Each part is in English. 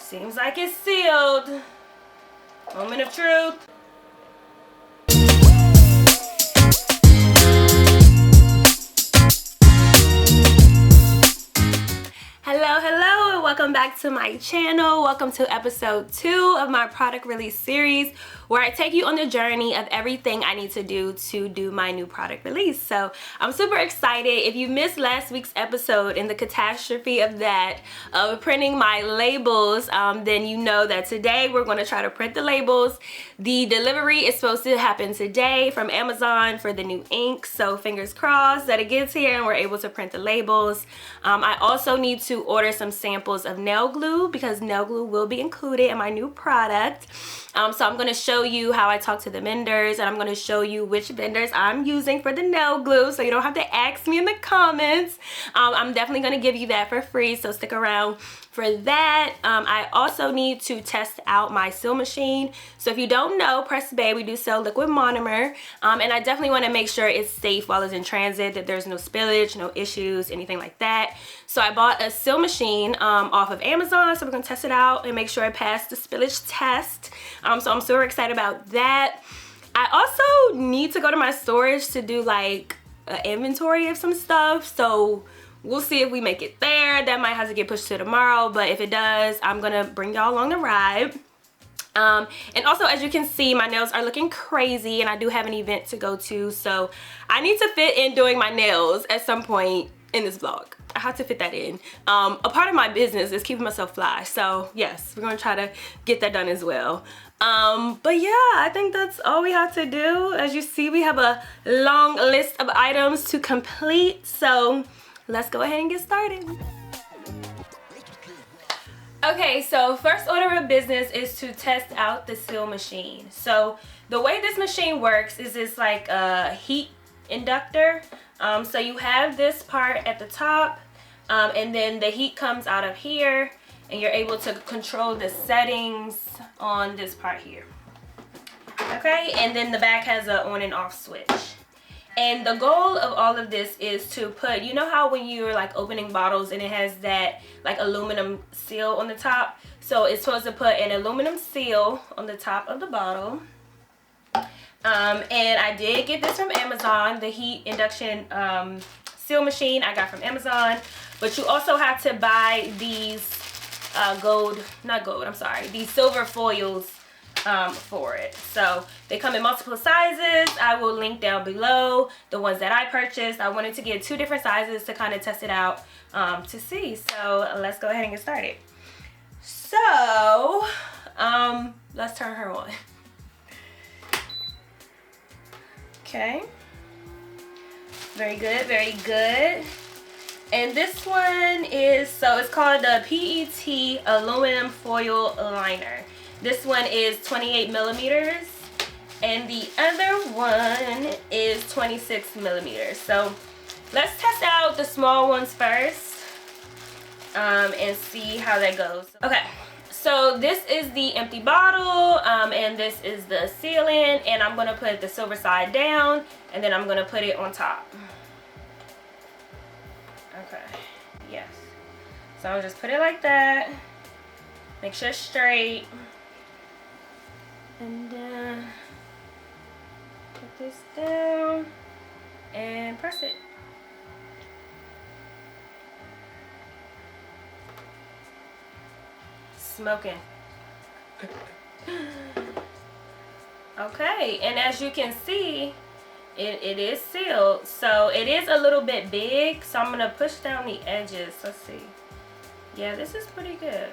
Seems like it's sealed. Moment of truth. Hello, and welcome back to my channel. Welcome to episode 2 of my product release series, where I take you on the journey of everything I need to do my new product release. So I'm super excited. If you missed last week's episode and the catastrophe of that, of printing my labels, then you know that today we're going to try to print the labels. The delivery is supposed to happen today from Amazon for the new ink, so fingers crossed that it gets here and we're able to print the labels. I also need to order some samples of nail glue because nail glue will be included in my new product. So I'm going to show you how I talk to the vendors, and I'm going to show you which vendors I'm using for the nail glue, so you don't have to ask me in the comments. I'm definitely going to give you that for free, so stick around for that. I also need to test out my seal machine. So if you don't know, Press Bay, we do sell liquid monomer, and I definitely want to make sure it's safe while it's in transit, that there's no spillage, no issues, anything like that. So I bought a seal machine off of Amazon, so we're going to test it out and make sure it passed the spillage test. So I'm super excited about that. I also need to go to my storage to do like an inventory of some stuff, so we'll see if we make it there. That might have to get pushed to tomorrow, but if it does, I'm gonna bring y'all along the ride. And also, as you can see, my nails are looking crazy, and I do have an event to go to, so I need to fit in doing my nails at some point in this vlog. I have to fit that in. A part of my business is keeping myself fly, so yes, we're gonna try to get that done as well. But yeah, I think that's all we have to do. As you see, we have a long list of items to complete, so let's go ahead and get started. Okay, so first order of business is to test out the seal machine. So the way this machine works is it's like a heat inductor. So you have this part at the top, and then the heat comes out of here, and you're able to control the settings on this part here. Okay, and then the back has a on and off switch. And the goal of all of this is to put, you know how when you're like opening bottles and it has that like aluminum seal on the top? So it's supposed to put an aluminum seal on the top of the bottle. And I did get this from Amazon, the heat induction seal machine I got from Amazon. But you also have to buy these these silver foils for it. So they come in multiple sizes. I will link down below the ones that I purchased. I wanted to get 2 different sizes to kind of test it out to see. So let's go ahead and get started. So let's turn her on. Okay, very good, very good. And this one is, so it's called the PET aluminum foil liner. This one is 28 millimeters, and the other one is 26 millimeters. So let's test out the small ones first and see how that goes. Okay, so this is the empty bottle, and this is the sealant, and I'm gonna put the silver side down, and then I'm gonna put it on top. Okay, yes. So I'll just put it like that. Make sure it's straight. And put this down and press it. Smoking. Okay, and as you can see, it is sealed. So it is a little bit big, so I'm gonna push down the edges. Let's see. Yeah, this is pretty good.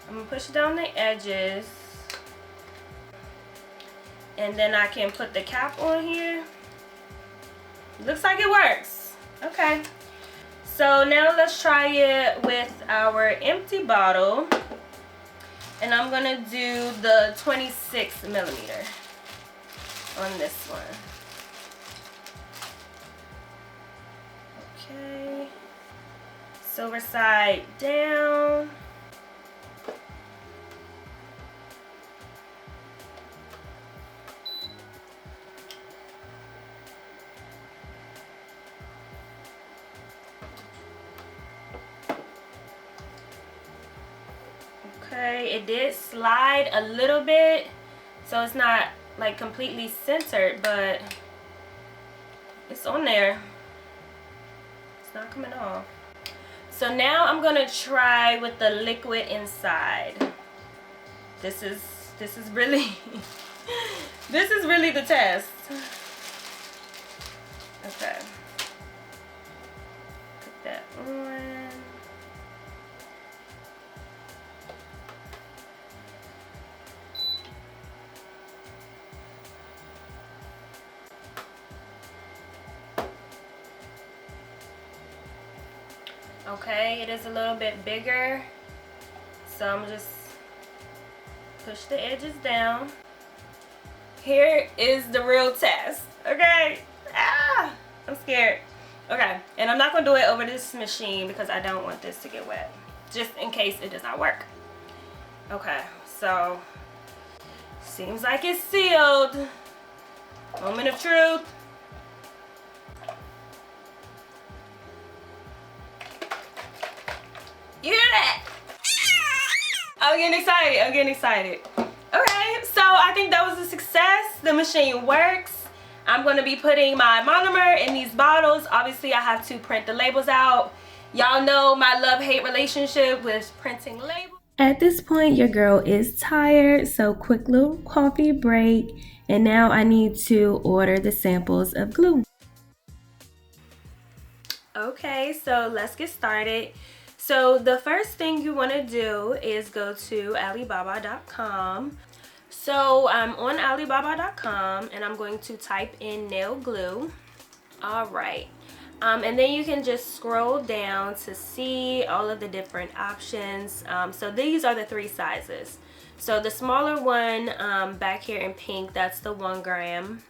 I'm gonna push down the edges, and then I can put the cap on here. Looks like it works. Okay, so now let's try it with our empty bottle, and I'm gonna do the 26 millimeter on this one. Okay, silver side down. Okay, it did slide a little bit, so it's not like completely centered, but it's on there. It's not coming off. So now I'm gonna try with the liquid inside. This is really this is really the test. Okay. Put that on. Okay, it is a little bit bigger, so I'm just push the edges down. Here is the real test. Okay, I'm scared. Okay, and I'm not gonna do it over this machine because I don't want this to get wet, just in case it does not work. Okay, so seems like it's sealed. Moment of truth. You hear that? I'm getting excited. I'm getting excited. Okay, so I think that was a success. The machine works. I'm going to be putting my monomer in these bottles. Obviously, I have to print the labels out. Y'all know my love-hate relationship with printing labels. At this point, your girl is tired, so quick little coffee break. And now I need to order the samples of glue. Okay, so let's get started. So the first thing you want to do is go to Alibaba.com. So I'm on Alibaba.com and I'm going to type in nail glue. All right. And then you can just scroll down to see all of the different options. So these are the 3 sizes. So the smaller one back here in pink, that's the 1 gram.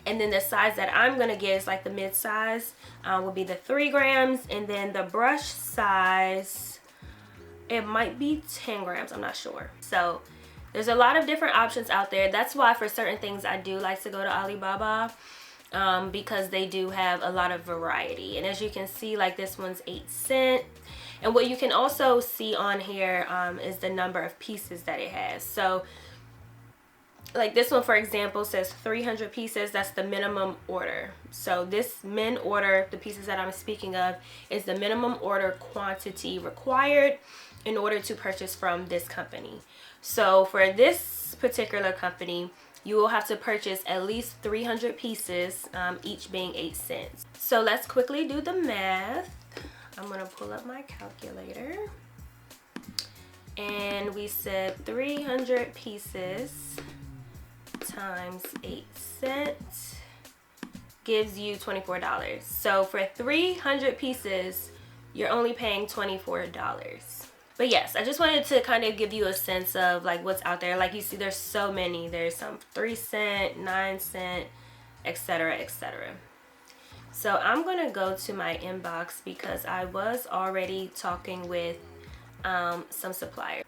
And then the size that I'm gonna get is like the mid size, will be the 3 grams. And then the brush size, it might be 10 grams, I'm not sure. So there's a lot of different options out there. That's why for certain things I do like to go to Alibaba, because they do have a lot of variety. And as you can see, like this one's 8 cents. And what you can also see on here is the number of pieces that it has. So like this one, for example, says 300 pieces. That's the minimum order. So this min order, the pieces that I'm speaking of, is the minimum order quantity required in order to purchase from this company. So for this particular company, you will have to purchase at least 300 pieces, each being 8 cents. So let's quickly do the math. I'm gonna pull up my calculator. And we said 300 pieces times 8 cents gives you $24. So for 300 pieces, you're only paying $24. But yes, I just wanted to kind of give you a sense of like what's out there. Like you see, there's so many. There's some 3 cent, 9 cent, etc., etc. So I'm gonna go to my inbox because I was already talking with some suppliers.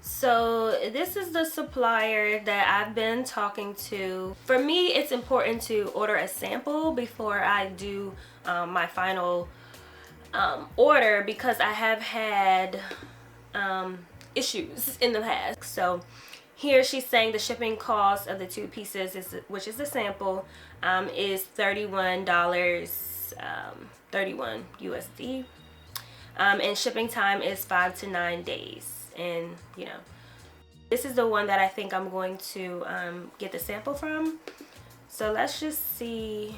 So this is the supplier that I've been talking to. For me, it's important to order a sample before I do my final order, because I have had issues in the past. So here she's saying the shipping cost of the 2 pieces, which is the sample, is $31, 31 USD. And shipping time is 5 to 9 days. And you know, this is the one that I think I'm going to get the sample from. So let's just see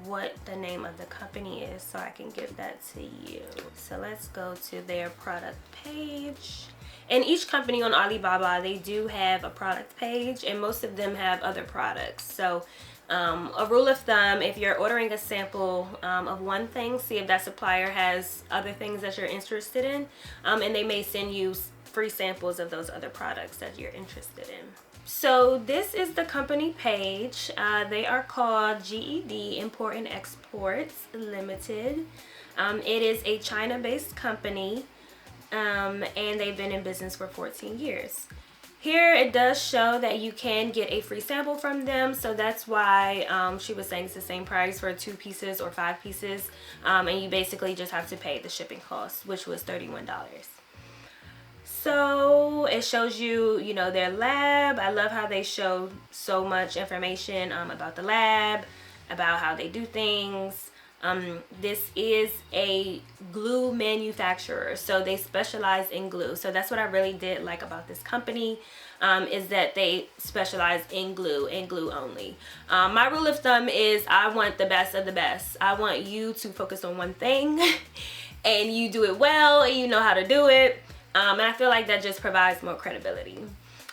what the name of the company is so I can give that to you. So let's go to their product page. And each company on Alibaba, they do have a product page, and most of them have other products. So a rule of thumb, if you're ordering a sample of one thing, see if that supplier has other things that you're interested in, and they may send you free samples of those other products that you're interested in. So this is the company page. They are called GED Import and Exports Limited. It is a China-based company, and they've been in business for 14 years. Here it does show that you can get a free sample from them, so that's why she was saying it's the same price for 2 pieces or 5 pieces, and you basically just have to pay the shipping cost, which was $31. So it shows you, you know, their lab. I love how they show so much information about the lab, about how they do things. This is a glue manufacturer, so they specialize in glue. So that's what I really did like about this company, is that they specialize in glue and glue only. My rule of thumb is I want the best of the best. I want you to focus on one thing and you do it well and you know how to do it. And I feel like that just provides more credibility.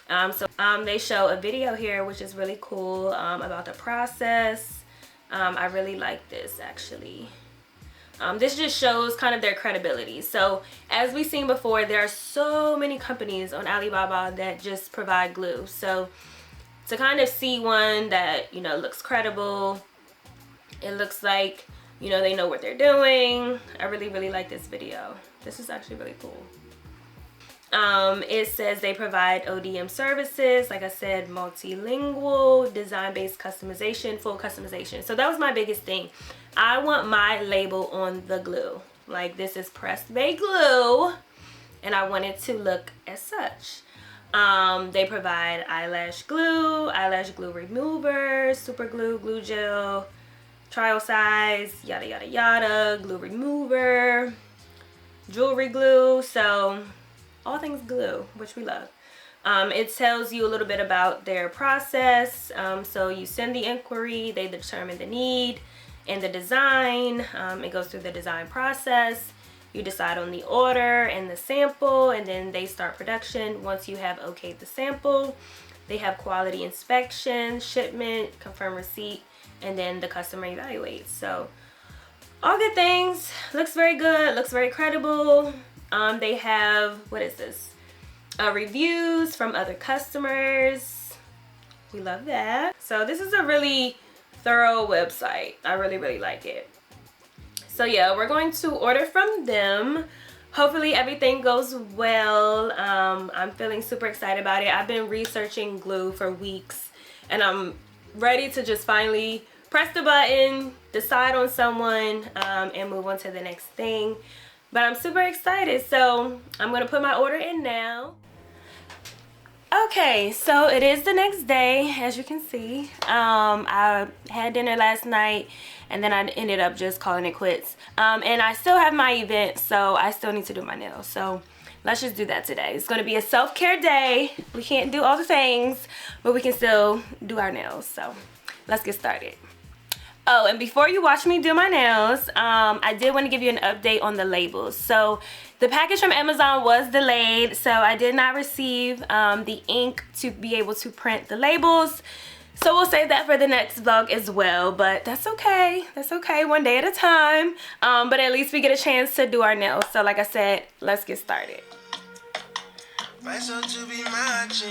They show a video here, which is really cool, about the process. I really like this actually. This just shows kind of their credibility. So as we've seen before, there are so many companies on Alibaba that just provide glue. So to kind of see one that, you know, looks credible, it looks like, you know, they know what they're doing. I really, really like this video. This is actually really cool. It says they provide ODM services, like I said, multilingual, design-based customization, full customization. So that was my biggest thing. I want my label on the glue. Like, this is pressed bay glue, and I want it to look as such. They provide eyelash glue remover, super glue, glue gel, trial size, yada yada yada, glue remover, jewelry glue. So all things glue, which we love. It tells you a little bit about their process. So you send the inquiry, they determine the need and the design. It goes through the design process. You decide on the order and the sample, and then they start production. Once you have okayed the sample, they have quality inspection, shipment, confirm receipt, and then the customer evaluates. So all good things. Looks very good, looks very credible. They have, what is this? Reviews from other customers. We love that. So this is a really thorough website. I really, really like it. So yeah, we're going to order from them. Hopefully everything goes well. I'm feeling super excited about it. I've been researching glue for weeks, and I'm ready to just finally press the button, decide on someone, and move on to the next thing. But I'm super excited, so I'm gonna put my order in now. Okay, so it is the next day, as you can see. I had dinner last night, and then I ended up just calling it quits. And I still have my event, so I still need to do my nails. So let's just do that today. It's gonna be a self-care day. We can't do all the things, but we can still do our nails. So let's get started. Oh, and before you watch me do my nails, I did want to give you an update on the labels. So the package from Amazon was delayed, so I did not receive the ink to be able to print the labels. So we'll save that for the next vlog as well, but that's okay. That's okay, one day at a time. But at least we get a chance to do our nails. So like I said, let's get started. My soul to be matching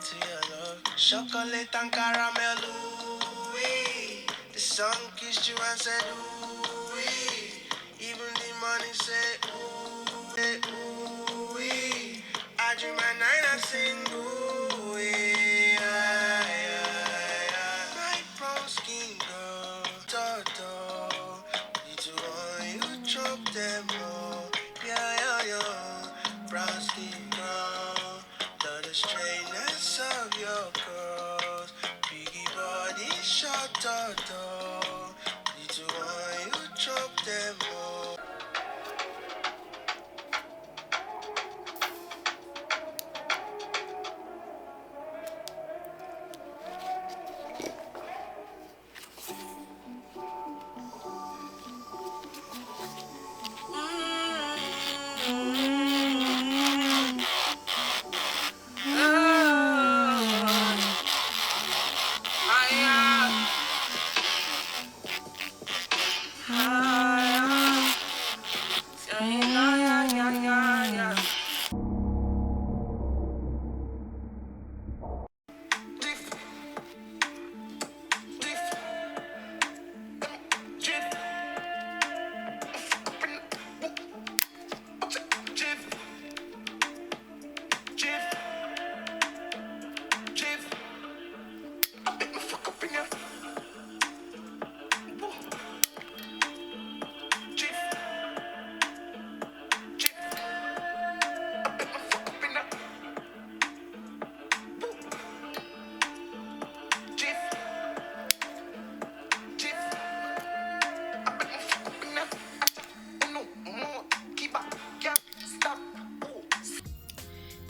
to your love. Chocolate and caramel. The sun kissed you and said, ooh, even the money said, ooh, I dream at night, I sing, ooh, my brown skin girl, Toto, little one, you chop them all, brown skin girl, love the straightness of your curls, biggie body, short Toto.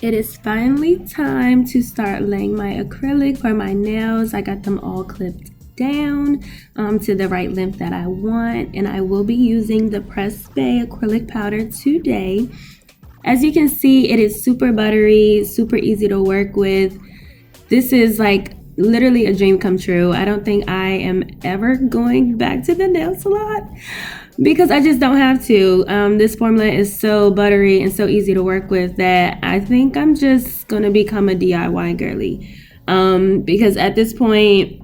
It is finally time to start laying my acrylic for my nails. I got them all clipped down to the right length that I want, and I will be using the Press Bay acrylic powder today. As you can see, it is super buttery, super easy to work with. This is like literally a dream come true. I don't think I am ever going back to the nail salon because I just don't have to. This formula is so buttery and so easy to work with that I think I'm just gonna become a DIY girly, because at this point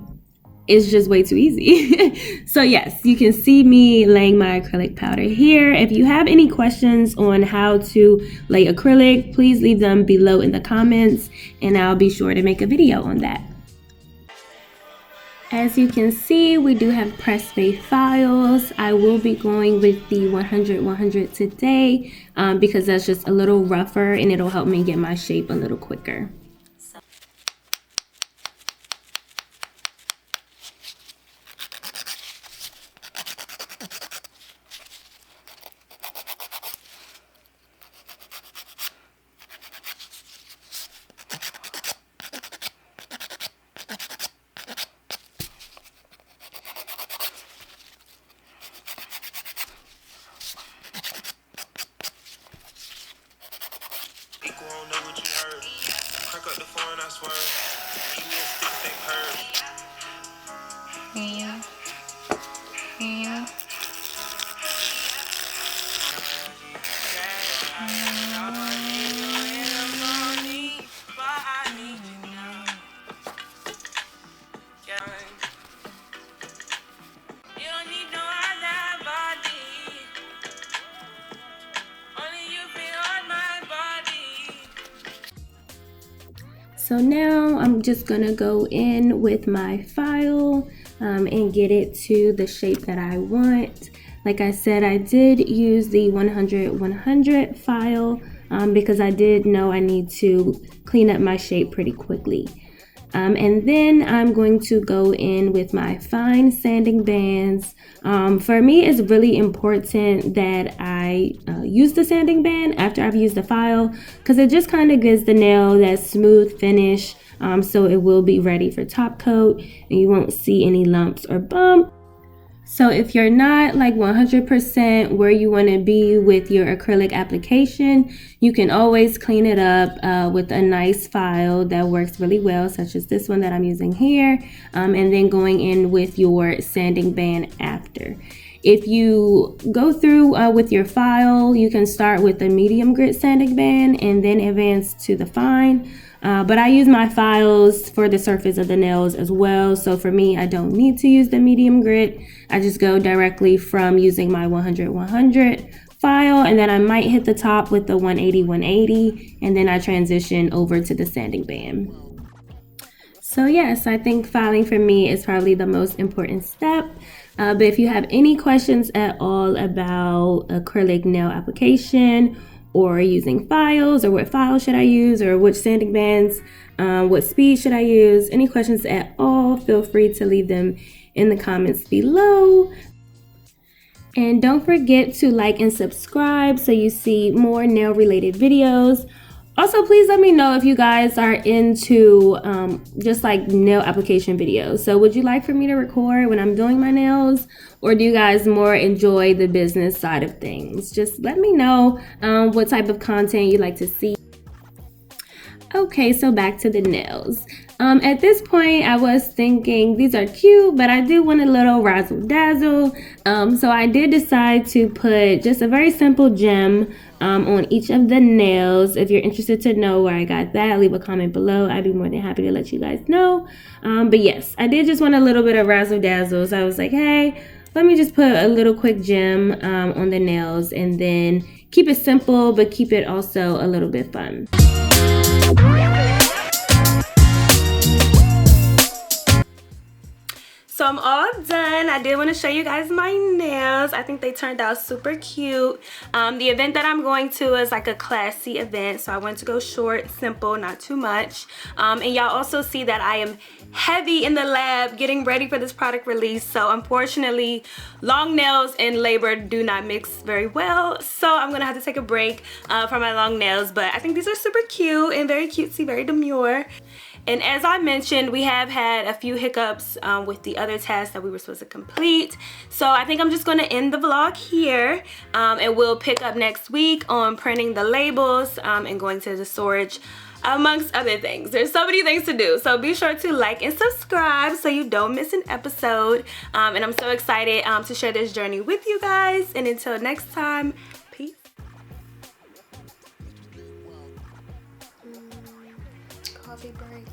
it's just way too easy. So yes, you can see me laying my acrylic powder here. If you have any questions on how to lay acrylic, please leave them below in the comments and I'll be sure to make a video on that. As you can see, we do have Press Bay files. I will be going with the 100-100 today because that's just a little rougher and it'll help me get my shape a little quicker. So now I'm just gonna go in with my file and get it to the shape that I want. Like I said, I did use the 100-100 file because I did know I need to clean up my shape pretty quickly. And then I'm going to go in with my fine sanding bands. For me, it's really important that I use the sanding band after I've used the file because it just kind of gives the nail that smooth finish, so it will be ready for top coat and you won't see any lumps or bumps. So if you're not like 100% where you want to be with your acrylic application, you can always clean it up with a nice file that works really well, such as this one that I'm using here, and then going in with your sanding band after. If you go through with your file, you can start with the medium grit sanding band and then advance to the fine. But I use my files for the surface of the nails as well. So for me, I don't need to use the medium grit. I just go directly from using my 100-100 file, and then I might hit the top with the 180-180, and then I transition over to the sanding band. So yes, I think filing for me is probably the most important step. But if you have any questions at all about acrylic nail application, or using files, or what files should I use, or which sanding bands, what speed should I use, any questions at all, feel free to leave them in the comments below. And don't forget to like and subscribe so you see more nail related videos. Also, please let me know if you guys are into just like nail application videos. So would you like for me to record when I'm doing my nails, or do you guys more enjoy the business side of things? Just let me know what type of content you'd like to see. Okay, so back to the nails. At this point, I was thinking these are cute, but I do want a little razzle dazzle. So I did decide to put just a very simple gem on each of the nails. If you're interested to know where I got that, leave a comment below. I'd be more than happy to let you guys know. But yes, I did just want a little bit of razzle dazzle. So I was like, hey, let me just put a little quick gem on the nails and then keep it simple, but keep it also a little bit fun. So I'm all done. I did want to show you guys my nails. I think they turned out super cute. The event that I'm going to is like a classy event, so I wanted to go short, simple, not too much. And y'all also see that I am heavy in the lab getting ready for this product release. So unfortunately, long nails and labor do not mix very well. So I'm gonna have to take a break from my long nails, but I think these are super cute and very cutesy, very demure. And as I mentioned, we have had a few hiccups with the other tasks that we were supposed to complete. So I think I'm just gonna end the vlog here, and we'll pick up next week on printing the labels and going to the storage, amongst other things. There's so many things to do. So be sure to like and subscribe so you don't miss an episode. And I'm so excited to share this journey with you guys. And until next time, peace. Coffee break.